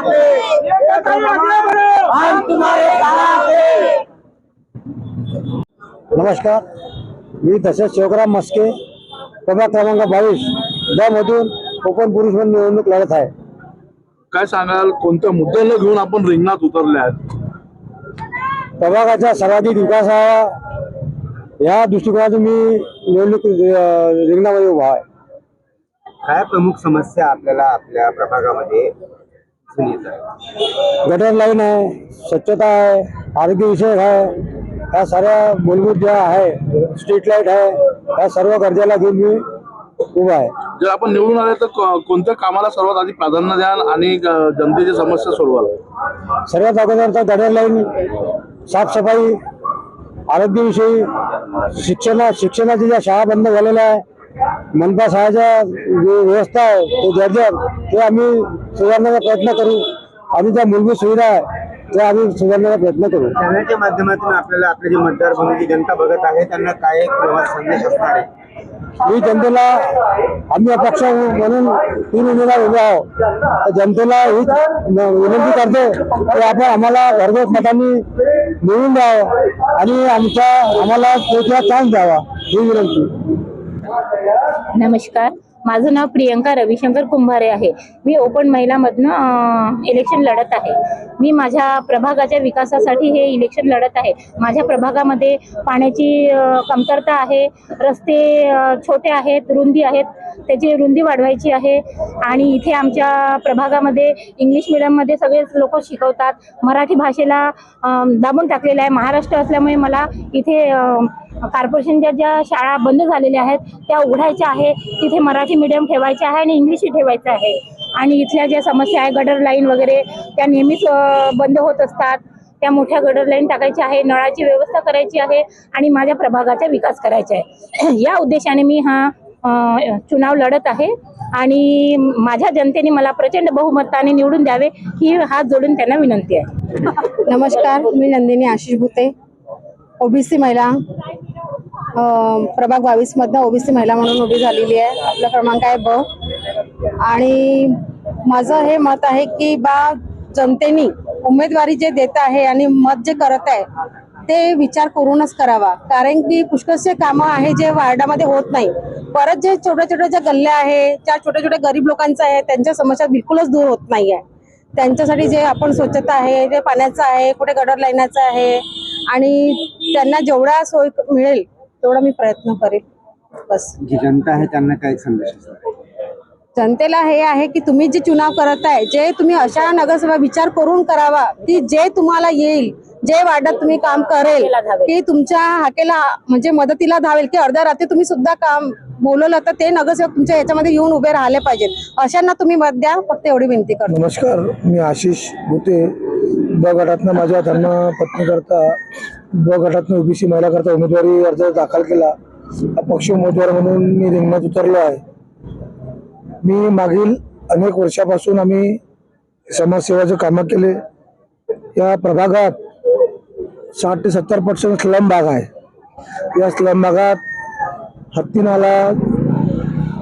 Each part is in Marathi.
यहाँ पे, हम तुम्हारे साथ हैं। नमस्कार, मी तसेच शिवराम मस्के, प्रभाग क्रमांक 22 द मधून कोकण पुरुष म्हणून निवडणूक लढत आहे। काय सांगाल, कोणत्या मुद्द्याला घेऊन आपण रिंगणात उतरले आहेत? प्रभागाचा सर्वाधिक विकास व्हावा या दृष्टिकोनातून मी निवडणूक रिंगणामध्ये उभा आहे। काय प्रमुख समस्या आपल्याला आपल्या प्रभागामध्ये दिसून येतात? गटर लाईन आहे, स्वच्छता आहे, आरोग्य विषयक आहे, या साऱ्या मूलभूत ज्या आहे, स्ट्रीट लाईट आहे, या सर्व गरजेला घेऊन मी उभा आहे। जर आपण निवडून आले तर कोणत्या कामाला सर्वात आधी प्राधान्य द्याल आणि जनतेची समस्या सोडवाल? सर्वात अगोदर तर गटर लाईन, साफसफाई, आरोग्यविषयी, शिक्षणाच्या ज्या शाळा बंद झालेल्या आहे, मनपा शाळेच्या जी व्यवस्था आहे ते जर्जर, ते आम्ही सुधारण्याचा प्रयत्न करू आणि ज्या मूलभूत सुविधा आहे त्या आम्ही सुधारण्याचा प्रयत्न करू। चॅनलच्या माध्यमातून आपल्याला आपले जे मतदार बंधूची जनता बघत आहे त्यांना काय एक संदेश असणार आहे? मी जनतेला, आम्ही अपक्ष म्हणून 3 उमेदवार उभे आहोत, तर जनतेला हीच विनंती करते की आपण आम्हाला घरघोस मतांनी निवडून द्यावं आणि आम्हाला पोचण्याचा चान्स द्यावा ही विनंती। नमस्कार, माझं नाव प्रियंका रविशंकर कुंभारे आहे। मी ओपन महिलामधनं इलेक्शन लढत आहे। मी माझ्या प्रभागाच्या विकासासाठी हे इलेक्शन लढत आहे। माझ्या प्रभागामध्ये पाण्याची कमतरता आहे, रस्ते छोटे आहेत, रुंदी आहेत, त्याची रुंदी वाढवायची आहे आणि इथे आमच्या प्रभागामध्ये इंग्लिश मीडियममध्ये सगळे लोक शिकवतात। मराठी भाषेला दाबून टाकलेलं आहे। महाराष्ट्र असल्यामुळे मला इथे कॉर्पोरेशनच्या ज्या शाळा बंद झालेल्या आहेत त्या उघडायच्या आहे, तिथे मराठी मीडियम ठेवायचे आहे आणि इंग्लिशही ठेवायचं आहे। आणि इथल्या ज्या समस्या आहे, गटर लाईन वगैरे, त्या नेहमीच बंद होत असतात, त्या मोठ्या गटर लाईन टाकायची आहे, नळाची व्यवस्था करायची आहे आणि माझ्या प्रभागाचा विकास करायचा आहे। या उद्देशाने मी हा चुनाव लढत आहे आणि माझ्या जनतेने मला प्रचंड बहुमताने निवडून द्यावे ही हात जोडून त्यांना विनंती आहे। नमस्कार, मी नंदिनी आशिष भुते, ओबीसी महिला, प्रभाग 22 मधनं ओबीसी महिला म्हणून उभी झालेली आहे। आपला क्रमांक आहे ब। आणि माझं हे मत आहे की जनतेने उमेदवारी जे देत आहे आणि मत जे करत आहे ते विचार करूनच करावा, कारण की पुष्कळसे कामं आहे जे वार्डामध्ये होत नाही। परत जे छोट्या छोट्या ज्या गल्ल्या आहे, त्या छोट्या छोट्या गरीब लोकांचं आहे, त्यांच्या समस्या बिलकुलच दूर होत नाही आहे। त्यांच्यासाठी जे आपण स्वच्छता आहे, जे पाण्याचं आहे, कुठे गटर लाईनाचं आहे आणि त्यांना जेवढा सोय मिळेल तेवढा मी प्रयत्न करेल। बस। जी जनता आहे त्यांना काय संदेश असणार? जनतेला हे आहे की तुम्ही जे चुनाव करत आहे, जे तुम्ही अशा नगरसेवा विचार करून करावा की जे तुम्हाला येईल, जे वार्डात तुम्ही काम करेल की तुमच्या हाकेला म्हणजे मदतीला धावेल, की अर्ध्या रात्री तुम्ही सुद्धा काम बोलवलं तर ते नगरसेवक तुमच्या याच्यामध्ये येऊन उभे राहिले पाहिजेत, अशांना तुम्ही मत द्या, फक्त एवढी विनंती करतो। नमस्कार, मी आशिष भुते, ब गटातनं माझ्या धर्मपत्नी करता ब गटातनं ओबीसी महिला करता उमेदवारी अर्ज दाखल केला। अपक्ष उमेदवार म्हणून मी रिंगणात उतरलो आहे। मी मागील अनेक वर्षापासून आम्ही समाजसेवाचे कामं केले। या प्रभागात 60 ते 70% स्लम भाग आहे। या स्लम भागात हत्ती नाला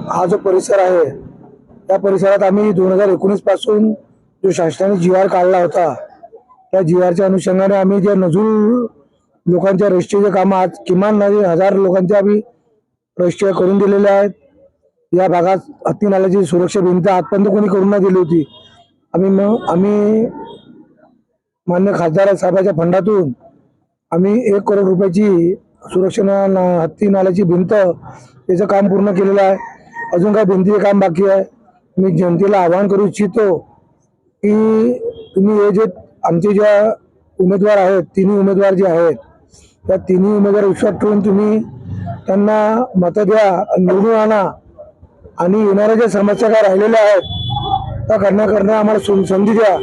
हा जो परिसर आहे, त्या परिसरात आम्ही 2019 पासून जो शासनाने GR काढला होता, त्या GRच्या अनुषंगाने आम्ही जे नजूल लोकांच्या रजिस्ट्रीचे कामं आज किमान 1000 लोकांच्या आम्ही रजिस्ट्री करून दिलेल्या आहेत। या भागात हत्ती नाल्याची सुरक्षा भिंत आजपर्यंत कोणी करून नाही दिली होती। आम्ही मान्य खासदार साहेबांच्या फंडातून आम्ही 1 करोड रुपयाची सुरक्षा हत्ती नाल्याची भिंत त्याचं काम पूर्ण केलेलं आहे। अजून काही भिंतीचे काम बाकी आहे। मी जनतेला आवाहन करू इच्छितो की तुम्ही हे जे आमचे ज्या उमेदवार आहेत, 3 उमेदवार जे आहेत, त्या 3 उमेदवार विश्वास ठेवून तुम्ही त्यांना मतं द्या, निवडून आणा आणि येणाऱ्या ज्या समस्या काय राहिलेल्या आहेत त्या करण्या आम्हाला संधी द्या,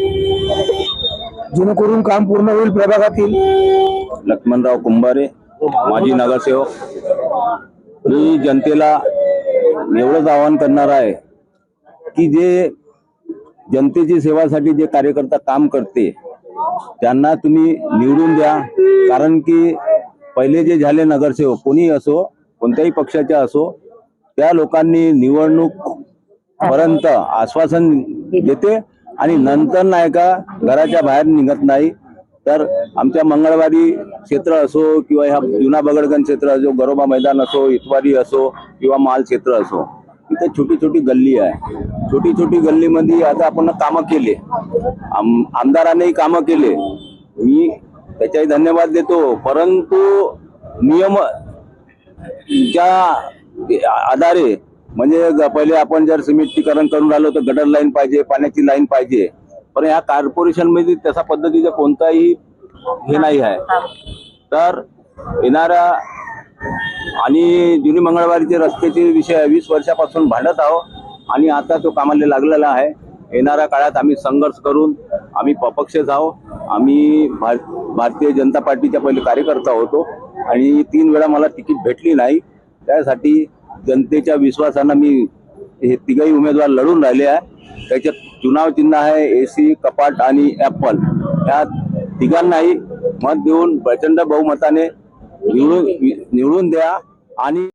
जेणेकरून काम पूर्ण होईल प्रभागातील। लक्ष्मणराव कुंभारे, माजी नगरसेवक। मी जनतेला एवढंच आवाहन करणार आहे की जे जनतेची सेवासाठी जे कार्यकर्ता काम करते त्यांना तुम्ही निवडून द्या, कारण की पहिले जे झाले नगरसेवक कोणी असो, कोणत्याही पक्षाचे असो, त्या लोकांनी निवडणूक पर्यंत आश्वासन देते आणि नंतर नाही का घराच्या बाहेर निघत नाही. तर आमच्या मंगळवारी क्षेत्र असो किंवा ह्या जुना बगडगंज क्षेत्र असो, गरोबा मैदान असो, इतवारी असो किंवा माल क्षेत्र असो, इथे छोटी छोटी गल्ली आहे. छोटी छोटी गल्लीमध्ये आता आपण कामं केले, आमदारांनीही कामं केले, मी त्याच्याही धन्यवाद देतो. परंतु नियमच्या आधारे म्हणजे पहिले आपण जर सिमेंटीकरण करून राहिलो तर गटर लाईन पाहिजे, पाण्याची लाईन पाहिजे, पण ह्या कॉर्पोरेशन मध्ये तसा पद्धतीचा कोणताही हे नाही आहे. तर येणाऱ्या आणि जुनी मंगळवारीचे रस्त्याचे विषय 20 वर्षापासून भांडत आहोत आणि आता तो कामाला लागलेला आहे. येणाऱ्या काळात आम्ही संघर्ष करून आम्ही अपक्षच आहोत. आम्ही भारतीय जनता पार्टीच्या पहिले कार्यकर्ता होतो आणि 3 वेळा मला तिकीट भेटली नाही. त्यासाठी जनतेच्या विश्वासानं मी हे तिघही उमेदवार लढून राहिले आहे. त्याच्यात चुनाव चिन्ह आहे AC, कपाट आणि ॲपल. या तिघांनाही मत देऊन प्रचंड बहुमताने निवडून द्या आणि